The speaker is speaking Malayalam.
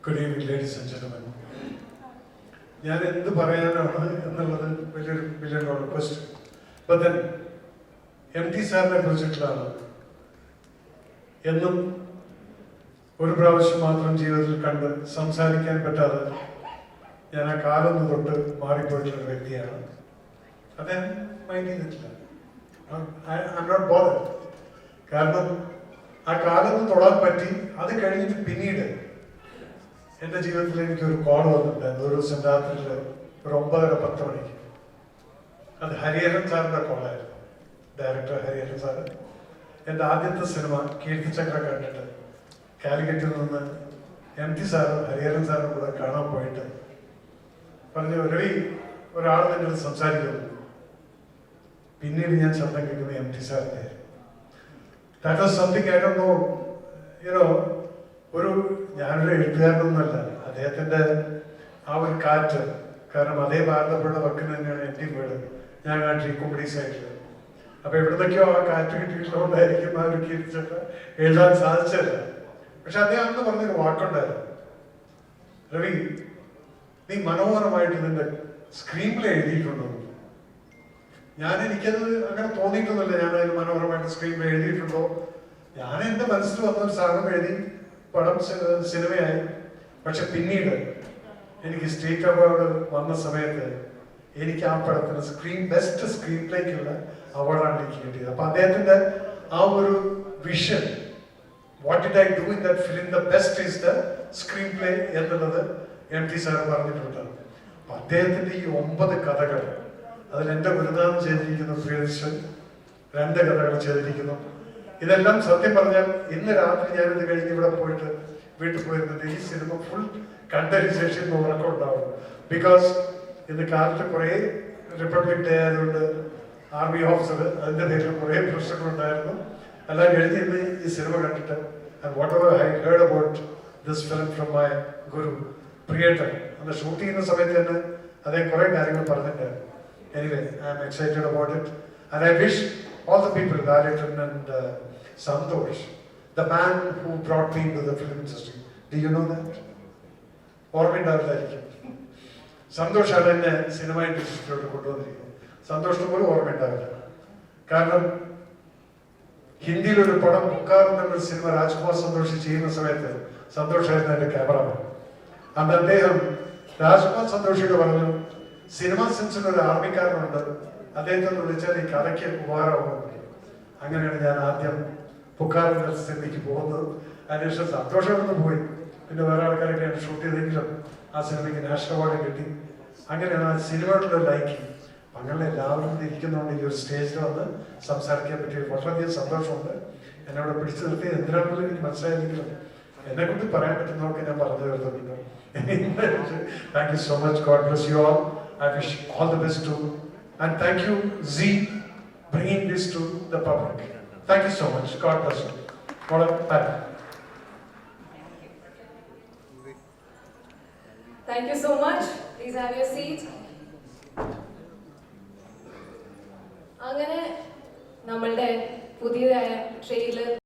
Good evening, ladies and gentlemen. ഞാൻ എന്ത് പറയാനാണ് എന്നുള്ളത് വലിയൊരു വലിയ ക്വസ്റ്റ്യൻ. But then MT സാറിനെ കുറിച്ചിട്ടുള്ളതാണ്. എന്നും ഒരു പ്രാവശ്യം മാത്രം ജീവിതത്തിൽ കണ്ട് സംസാരിക്കാൻ പറ്റാതെ ഞാൻ ആ കാലം തൊട്ട് മാറിപ്പോയിട്ടുള്ള വ്യക്തിയാണ്. അദ്ദേഹം മൈൻഡ് ചെയ്തിട്ടില്ല. I'm not bothered. കാരണം ആ കാലത്ത് തൊടാൻ പറ്റി. അത് കഴിഞ്ഞിട്ട് പിന്നീട് എൻ്റെ ജീവിതത്തിൽ എനിക്കൊരു കോൾ വന്നിട്ടുണ്ടായിരുന്നു. ഒരു ദിവസം രാത്രിയിൽ ഒരു 9:30-10 മണിക്ക്. അത് ഹരിഹരൻ സാറിൻ്റെ കോളായിരുന്നു. ഡയറക്ടർ ഹരിഹരൻ സാറ് എൻ്റെ ആദ്യത്തെ സിനിമ കീർത്തിചക്ര കണ്ടിട്ട് കാലിക്കറ്റിൽ നിന്ന് MT സാറും ഹരിഹരൻ സാറും കൂടെ കാണാൻ പോയിട്ട് പറഞ്ഞു, രവി ഒരാൾ എൻ്റെ അടുത്ത് സംസാരിക്കുന്നു. പിന്നീട് ഞാൻ ശബ്ദം കേൾക്കുന്നത് MT സാറിൻ്റെ. That was something I don't know. ഒരു ഞാനൊരു എഴുത്തുകാരനൊന്നുമല്ല. അദ്ദേഹത്തിൻ്റെ ആ ഒരു കാറ്റ്, കാരണം അതേ ഭാരതപ്പുഴ വക്കിന് തന്നെയാണ് എൻ്റെ വീട്. ഞാൻ ആ ട്രീക്കുമ്പടി സൈഡിൽ. അപ്പോൾ എവിടുന്നൊക്കെയോ ആ കാറ്റ് കിട്ടിയിട്ടുള്ളതുകൊണ്ടായിരിക്കും ആ ഒരു കീർത്തിച്ചൊക്കെ എഴുതാൻ സാധിച്ചല്ല. പക്ഷെ അദ്ദേഹം അന്ന് പറഞ്ഞൊരു വാക്കുണ്ടായിരുന്നു, രവി നീ മനോഹരമായിട്ട് നിന്റെ സ്ക്രീൻ പ്ലേ എഴുതിയിട്ടുണ്ടോ? എനിക്കത് അങ്ങനെ തോന്നിയിട്ടൊന്നുമില്ല. ഞാനതിൽ മനോഹരമായിട്ട് സ്ക്രീൻ പ്ലേ എഴുതിയിട്ടുണ്ടോ? ഞാൻ എൻ്റെ മനസ്സിൽ വന്നൊരു സാധനം എഴുതി, പടം സിനിമയായി. പക്ഷെ പിന്നീട് എനിക്ക് സ്റ്റേറ്റ് അവാർഡ് വന്ന സമയത്ത് എനിക്ക് ആ പടത്തിന് ബെസ്റ്റ് സ്ക്രീൻ പ്ലേക്കുള്ള അവാർഡാണ് എനിക്ക് കിട്ടിയത്. അപ്പൊ അദ്ദേഹത്തിന്റെ ആ ഒരു vision, what did I do in that film, the best is the screen play എന്നുള്ളത് MT സാർ പറഞ്ഞിട്ടുണ്ട്. അപ്പൊ അദ്ദേഹത്തിന്റെ ഈ 9 കഥകൾ, അതിൽ എൻ്റെ ഗുരുനാഥൻ ചെയ്തിരിക്കുന്നു, പ്രിയദർശൻ 2 കഥകൾ ചെയ്തിരിക്കുന്നു. ഇതെല്ലാം സത്യം പറഞ്ഞാൽ ഇന്ന് രാത്രി ഞാനിത് കഴിഞ്ഞ് ഇവിടെ പോയിട്ട് വീട്ടിൽ പോയിരുന്നത് ഈ സിനിമ ഫുൾ കണ്ടതിന് ശേഷം ഉറക്കമുണ്ടാവും. ബിക്കോസ് ഇന്ന് കാലത്ത് കുറേ റിപ്പബ്ലിക് ഡേ ആയതുകൊണ്ട് ആർമി ഓഫീസർ, അതിൻ്റെ പേരിൽ കുറേ പ്രശ്നങ്ങളുണ്ടായിരുന്നു. എല്ലാം എഴുതി ഇന്ന് ഈ സിനിമ കണ്ടിട്ട് and whatever I heard about this film from my ഗുരു പ്രിയേട്ടൻ, അന്ന് ഷൂട്ട് ചെയ്യുന്ന സമയത്ത് തന്നെ അദ്ദേഹം കുറേ കാര്യങ്ങൾ പറഞ്ഞിട്ടുണ്ടായിരുന്നു. Anyway I am excited about it and I wish all the people, Raritan and Santosh, the man who brought me into the film industry. Do you know that? ഓർമ്മയുണ്ടാവില്ലായിരിക്കും. സന്തോഷാണ് എന്നെ സിനിമ ഇൻഡസ്ട്രിയിലോട്ട് കൊണ്ടുവന്നിരിക്കുന്നത്. സന്തോഷിന് പോലും ഓർമ്മയുണ്ടാവില്ല. കാരണം ഹിന്ദിയിലൊരു പടം പുക്കാർ എന്നൊരു സിനിമ രാജ്കുമാർ സന്തോഷ് ചെയ്യുന്ന സമയത്ത് സന്തോഷായിരുന്നു എൻ്റെ ക്യാമറമാൻ. അന്ന് അദ്ദേഹം രാജ്കുമാർ സന്തോഷിയോട് പറഞ്ഞു, സിനിമ സെൻസിൽ ഒരു ആർമിക്കാരനുണ്ട്, അദ്ദേഹത്തെ വിളിച്ചാൽ ഈ കഥയ്ക്ക് ഉപകാരമാകും. അങ്ങനെയാണ് ഞാൻ ആദ്യം പുക്കാർ സിനിമയ്ക്ക് പോകുന്നത്. അതിനുശേഷം സന്തോഷമൊന്ന് പോയി. പിന്നെ വേറെ ആൾക്കാരൊക്കെയാണ് ഷൂട്ട് ചെയ്തെങ്കിലും ആ സിനിമയ്ക്ക് നാഷണൽ അവാർഡ് കിട്ടി. അങ്ങനെയാണ് ആ സിനിമയുടെ ലൈക്കിങ്. അങ്ങനെ എല്ലാവരും ഇരിക്കുന്നതുകൊണ്ട് ഈ ഒരു സ്റ്റേജിൽ വന്ന് സംസാരിക്കാൻ പറ്റിയ വളരെയധികം സന്തോഷമുണ്ട്. എന്നോട് പിടിച്ചു നിർത്തി എന്തിനാണെങ്കിലും എനിക്ക് മനസ്സിലായെങ്കിലും എന്നെ കൊണ്ട് പറയാൻ പറ്റുന്നതൊക്കെ ഞാൻ പറഞ്ഞു തീർത്തിട്ടുണ്ട്. Thank you so much. God bless you all. I wish all the best to. And thank you, Z, bringing this to the public. Thank you so much. God bless you. Bye. Thank you so much. Please have your seat. അങ്ങനെ നമ്മളുടെ പുതിയതായ ട്രെയിലർ